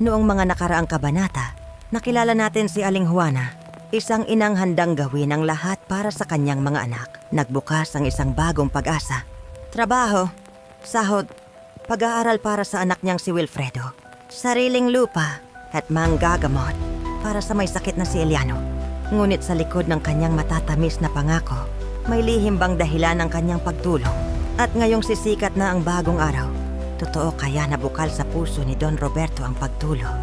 Noong mga nakaraang kabanata, nakilala natin si Aling Juana, isang inang handang gawin ang lahat para sa kanyang mga anak. Nagbukas ang isang bagong pag-asa. Trabaho, sahod, pag-aaral para sa anak niyang si Wilfredo, sariling lupa at manggagamot para sa may sakit na si Eliano. Ngunit sa likod ng kanyang matatamis na pangako, may lihim bang dahilan ng kanyang pagtulong. At ngayong sisikat na ang bagong araw, totoo kaya nabukal sa puso ni Don Roberto ang pagtulong.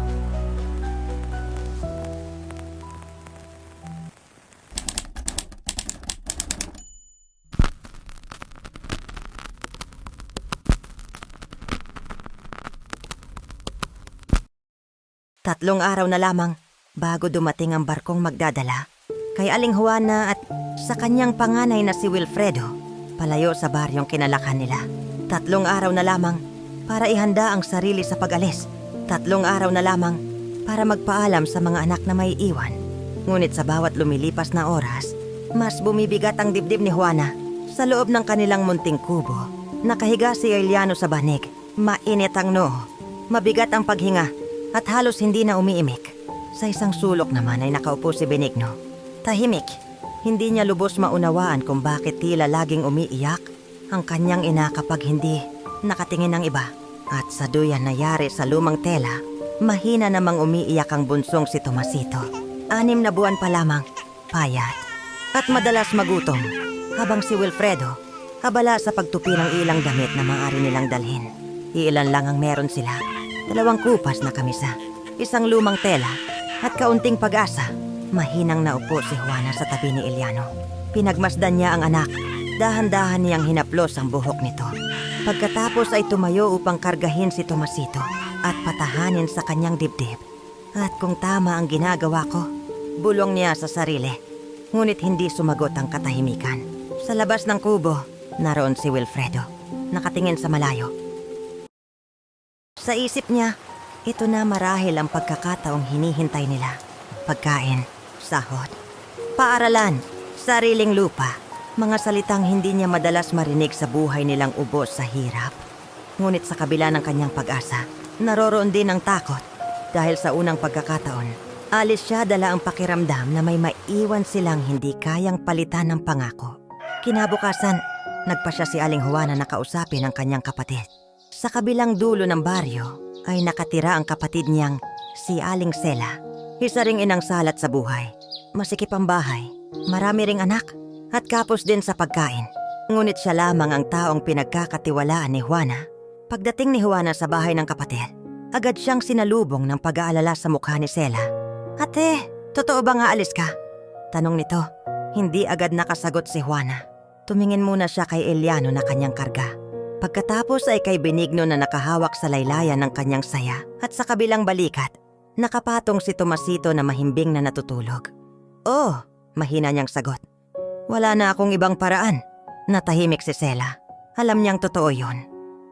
Tatlong araw na lamang bago dumating ang barkong magdadala kay Aling Juana at sa kanyang panganay na si Wilfredo palayo sa baryong kinalakan nila. Tatlong araw na lamang para ihanda ang sarili sa pag-alis. Tatlong araw na lamang para magpaalam sa mga anak na may iwan. Ngunit sa bawat lumilipas na oras, mas bumibigat ang dibdib ni Juana. Sa loob ng kanilang munting kubo, nakahiga si Eliano sa banig. Mainit ang noo, mabigat ang paghinga at halos hindi na umiimik. Sa isang sulok naman ay nakaupo si Benigno. Tahimik, hindi niya lubos maunawaan kung bakit tila laging umiiyak ang kanyang ina kapag hindi nakatingin ng iba. At sa duyan na yari sa lumang tela, mahina namang umiiyak ang bunsong si Tomasito. 6 na buwan pa lamang, payat at madalas magutom, habang si Wilfredo abala sa pagtupi ng ilang damit na maaari nilang dalhin. Iilan lang ang meron sila. 2 kupas na kamisa, isang lumang tela, at kaunting pag-asa. Mahinang naupo si Juana sa tabi ni Eliano. Pinagmasdan niya ang anak. Dahan-dahan niyang hinaplos ang buhok nito. Pagkatapos ay tumayo upang kargahin si Tomasito at patahanin sa kanyang dibdib. At kung tama ang ginagawa ko, bulong niya sa sarili. Ngunit hindi sumagot ang katahimikan. Sa labas ng kubo, naroon si Wilfredo, nakatingin sa malayo. Sa isip niya, ito na marahil ang pagkakataong hinihintay nila. Pagkain, sahod, paaralan, sariling lupa. Mga salitang hindi niya madalas marinig sa buhay nilang ubos sa hirap. Ngunit sa kabila ng kanyang pag-asa, naroroon din ang takot. Dahil sa unang pagkakataon, alis siya dala ang pakiramdam na may maiwan silang hindi kayang palitan ng pangako. Kinabukasan, nagpa siya si Aling Juana na kausapin ang kanyang kapatid. Sa kabilang dulo ng baryo ay nakatira ang kapatid niyang si Aling Sela. Isa ring inang salat sa buhay. Masikip ang bahay, marami ring anak, at kapos din sa pagkain. Ngunit siya lamang ang taong pinagkakatiwalaan ni Juana. Pagdating ni Juana sa bahay ng kapatid, agad siyang sinalubong ng pag-aalala sa mukha ni Sela. "Ate, totoo ba nga alis ka?" Tanong nito. Hindi agad nakasagot si Juana. Tumingin muna siya kay Eliano na kanyang karga. Pagkatapos ay kay Benigno na nakahawak sa laylayan ng kanyang saya. At sa kabilang balikat, nakapatong si Tomasito na mahimbing na natutulog. "Oh," mahina niyang sagot. "Wala na akong ibang paraan." Natahimik si Sela. Alam niyang totoo yun.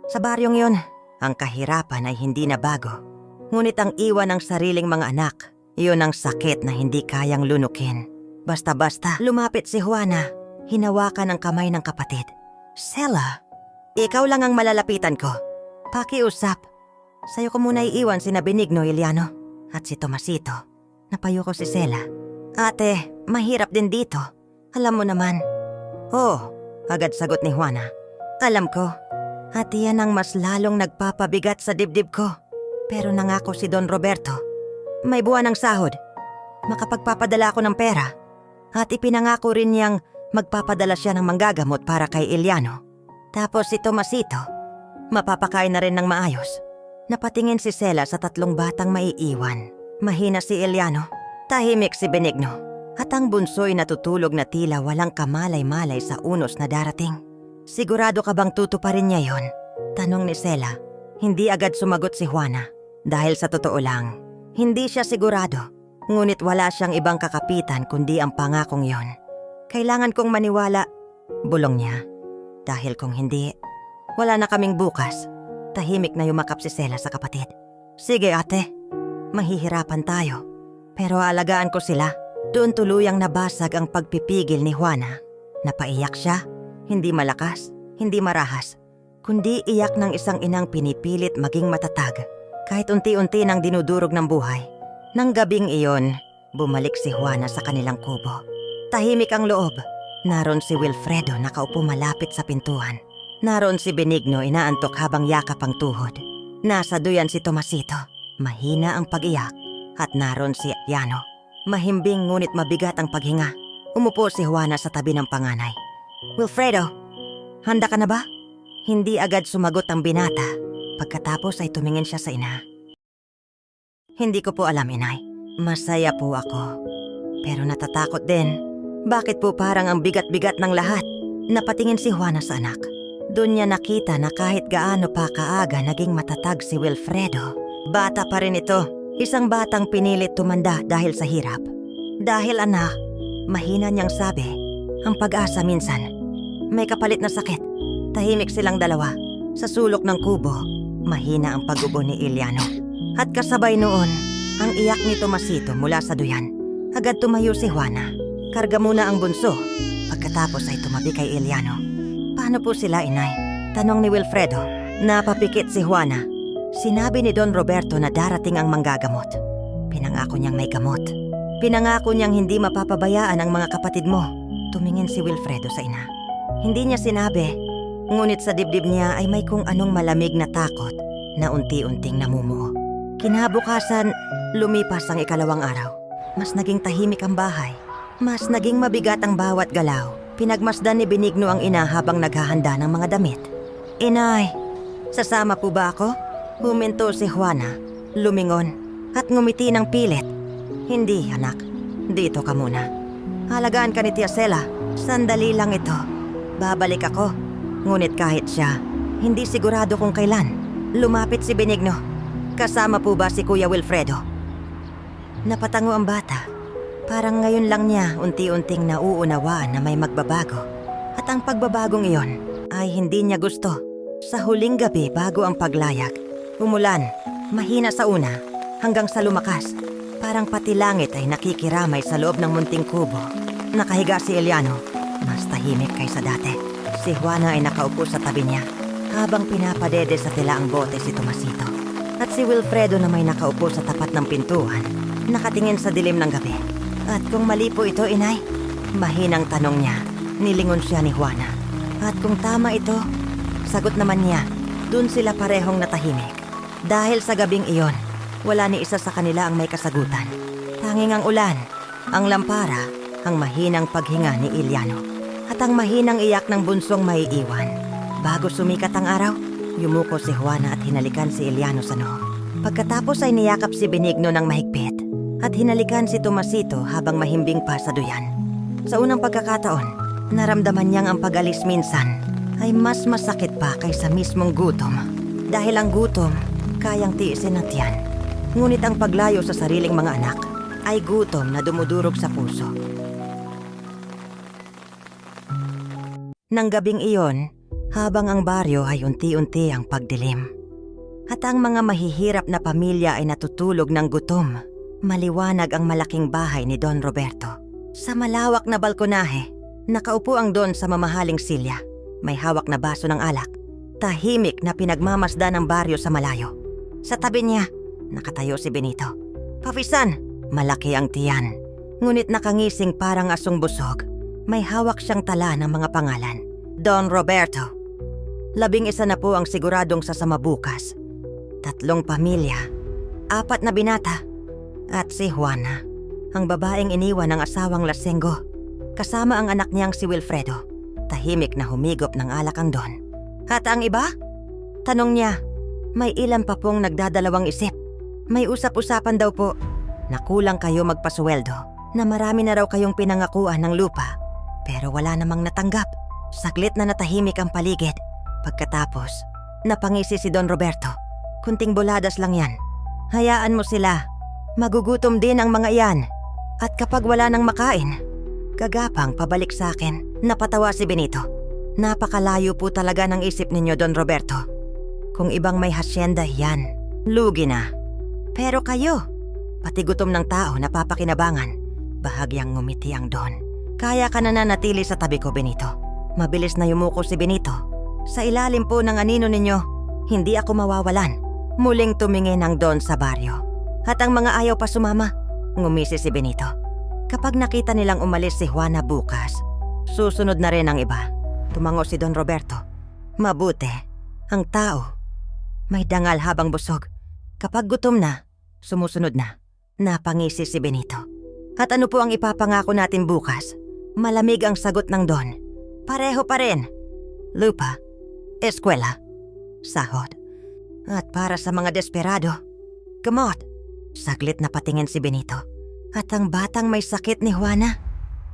Sa baryong yun, ang kahirapan ay hindi na bago. Ngunit ang iwan ng sariling mga anak, yun ang sakit na hindi kayang lunukin. Basta-basta, lumapit si Juana. Hinawakan ang kamay ng kapatid. "Sela, ikaw lang ang malalapitan ko. Pakiusap. Sa'yo ko muna iiwan sina Benigno, Eliano, at si Tomasito." Napayo ko si Sela. "Ate, mahirap din dito. Alam mo naman." "Oh," agad sagot ni Juana. "Alam ko. At iyan ang mas lalong nagpapabigat sa dibdib ko. Pero nangako si Don Roberto. May buwan ng sahod. Makapagpapadala ako ng pera. At ipinangako rin niyang magpapadala siya ng manggagamot para kay Eliano. Tapos si Tomasito, mapapakain na rin ng maayos." Napatingin si Sela sa 3 batang maiiwan. Mahina si Eliano. Tahimik si Benigno. At ang bunso'y natutulog na tila walang kamalay-malay sa unos na darating. "Sigurado ka bang tutuparin niya yon?" tanong ni Sela. Hindi agad sumagot si Juana. Dahil sa totoo lang, hindi siya sigurado. Ngunit wala siyang ibang kakapitan kundi ang pangakong yon. "Kailangan kong maniwala," bulong niya. "Dahil kung hindi, wala na kaming bukas." Tahimik na yumakap si Sela sa kapatid. "Sige ate, mahihirapan tayo. Pero aalagaan ko sila." Doon tuluyang nabasag ang pagpipigil ni Juana. Napaiyak siya, hindi malakas, hindi marahas, kundi iyak ng isang inang pinipilit maging matatag. kahit unti-unti nang dinudurog ng buhay. Nang gabing iyon, bumalik si Juana sa kanilang kubo. Tahimik ang loob. Naroon si Wilfredo nakaupo malapit sa pintuan. Naroon si Benigno inaantok habang yakap ang tuhod. Nasa duyan si Tomasito, mahina ang pag-iyak. At naroon si Eliano, mahimbing ngunit mabigat ang paghinga. Umupo si Juana sa tabi ng panganay. Wilfredo, handa ka na ba? Hindi agad sumagot ang binata. Pagkatapos ay tumingin siya sa ina. Hindi ko po alam, inay. Masaya po ako. Pero natatakot din. Bakit po parang ang bigat-bigat ng lahat? Napatingin si Juana sa anak. Doon niya nakita na kahit gaano pa kaaga naging matatag si Wilfredo. Bata pa rin ito. Isang batang pinilit tumanda dahil sa hirap. Dahil anak, mahina niyang sabi, ang pag-asa minsan may kapalit na sakit. Tahimik silang dalawa. Sa sulok ng kubo, mahina ang pag-ubo ni Eliano. At kasabay noon, ang iyak ni Tomasito mula sa duyan. Agad tumayo si Juana. Karga muna ang bunso. Pagkatapos ay tumabi kay Eliano. Paano po sila, inay? Tanong ni Wilfredo. Napapikit si Juana. Sinabi ni Don Roberto na darating ang manggagamot. Pinangako niyang may gamot. Pinangako niyang hindi mapapabayaan ang mga kapatid mo. Tumingin si Wilfredo sa ina. Hindi niya sinabi, ngunit sa dibdib niya ay may kung anong malamig na takot na unti-unting namumuo. Kinabukasan, lumipas ang ikalawang araw. Mas naging tahimik ang bahay. Mas naging mabigat ang bawat galaw. Pinagmasdan ni Benigno ang ina habang naghahanda ng mga damit. Inay, sasama po ba ako? Huminto si Juana, lumingon, at ngumiti ng pilit. Hindi, anak. Dito ka muna. Halagaan ka ni Tia Sela. Sandali lang ito. Babalik ako. Ngunit kahit siya, hindi sigurado kung kailan. Lumapit si Benigno. Kasama po ba si Kuya Wilfredo? Napatango ang bata. Parang ngayon lang niya unti-unting nauunawaan na may magbabago. At ang pagbabagong iyon ay hindi niya gusto. Sa huling gabi bago ang paglayag, umulan, mahina sa una, hanggang sa lumakas. Parang pati langit ay nakikiramay sa loob ng munting kubo. Nakahiga si Eliano, mas tahimik kaysa dati. Si Juana ay nakaupo sa tabi niya, habang pinapadede sa tila ang bote si Tomasito. At si Wilfredo na may nakaupo sa tapat ng pintuan, nakatingin sa dilim ng gabi. At kung mali po ito, inay? Mahinang tanong niya. Nilingon siya ni Juana. At kung tama ito, sagot naman niya. Dun sila parehong natahimik. Dahil sa gabing iyon, wala ni isa sa kanila ang may kasagutan. Tanging ang ulan, ang lampara, ang mahinang paghinga ni Eliano, at ang mahinang iyak ng bunsong maiiwan. Bago sumikat ang araw, yumuko si Juana at hinalikan si Eliano sa noo. Pagkatapos ay niyakap si Benigno ng mahigpit at hinalikan si Tomasito habang mahimbing pa sa duyan. Sa unang pagkakataon, naramdaman niyang ang pag-alis minsan ay mas masakit pa kaysa mismong gutom. Dahil ang gutom, kayang tiisin ng tiyan. Ngunit ang paglayo sa sariling mga anak ay gutom na dumudurog sa puso. Nang gabing iyon, habang ang baryo ay unti-unti ang pagdilim, at ang mga mahihirap na pamilya ay natutulog ng gutom, maliwanag ang malaking bahay ni Don Roberto. Sa malawak na balkonahe, nakaupo ang Don sa mamahaling silya. May hawak na baso ng alak. Tahimik na pinagmamasdan ng baryo sa malayo. Sa tabi niya, nakatayo si Benito. Papisan, malaki ang tiyan. Ngunit nakangising parang asong busog. May hawak siyang tala ng mga pangalan. Don Roberto. 11 na po ang siguradong sasama bukas. 3 pamilya, 4 na binata, at si Juana, ang babaeng iniwan ng asawang lasenggo, kasama ang anak niyang si Wilfredo. Tahimik na humigop ng alak ang Don. At ang iba? Tanong niya. May ilan pa pong nagdadalawang isip. May usap-usapan daw po na kulang kayo magpasweldo, na marami na raw kayong pinangakuan ng lupa, pero wala namang natanggap. Saglit na natahimik ang paligid. Pagkatapos, napangisi si Don Roberto. Kunting buladas lang yan. Hayaan mo sila. Magugutom din ang mga iyan. At kapag wala nang makain, gagapang pabalik sa akin. Napatawa si Benito. Napakalayo po talaga ng isip ninyo, Don Roberto. Kung ibang may hasyenda yan, lugi na. Pero kayo, pati gutom ng tao napapakinabangan. Bahagyang ngumiti ang Don. Kaya ka na nanatili sa tabi ko, Benito. Mabilis na yumuko si Benito. Sa ilalim po ng anino ninyo, hindi ako mawawalan. Muling tumingin ang Don sa baryo. At ang mga ayaw pa sumama, ngumisi si Benito. Kapag nakita nilang umalis si Juana bukas, susunod na rin ang iba. Tumango si Don Roberto. Mabuti, ang tao may dangal habang busog. Kapag gutom na, sumusunod na. Napangisi si Benito. At ano po ang ipapangako natin bukas? Malamig ang sagot ng Don. Pareho pa rin. Lupa, eskwela, sahod. At para sa mga desperado, gamot. Saglit na patingin si Benito. At ang batang may sakit ni Juana,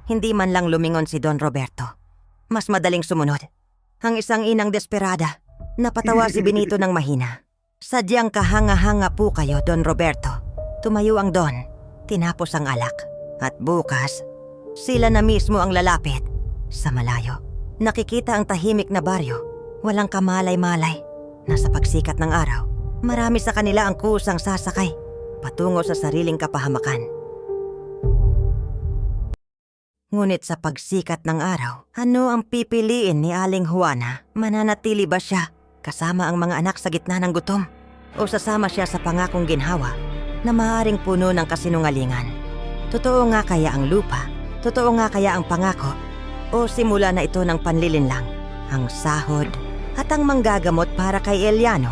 hindi man lang lumingon si Don Roberto. Mas madaling sumunod. Ang isang inang desperada, napatawa si Benito ng mahina. Sadyang kahanga-hanga po kayo, Don Roberto. Tumayo ang Don, tinapos ang alak. At bukas, sila na mismo ang lalapit. Sa malayo, nakikita ang tahimik na baryo. Walang kamalay-malay. Nasa pagsikat ng araw, marami sa kanila ang kusang sasakay patungo sa sariling kapahamakan. Ngunit sa pagsikat ng araw, ano ang pipiliin ni Aling Juana? Mananatili ba siya kasama ang mga anak sa gitna ng gutom? O sasama siya sa pangakong ginhawa na maaaring puno ng kasinungalingan? Totoo nga kaya ang lupa? Totoo nga kaya ang pangako? O simula na ito ng panlilinlang, ang sahod at ang manggagamot para kay Eliano?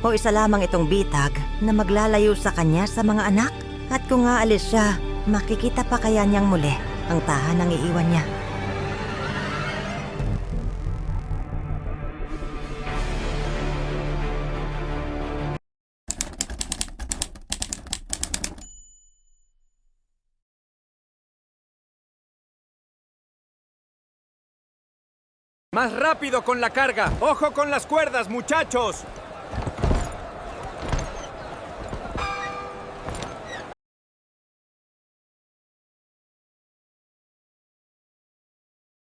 O isa lamang itong bitag na maglalayo sa kanya sa mga anak? At kung aalis siya, makikita pa kaya niyang muli ang tahanang iiwan niya? ¡Más rápido con la carga! ¡Ojo con las cuerdas, muchachos!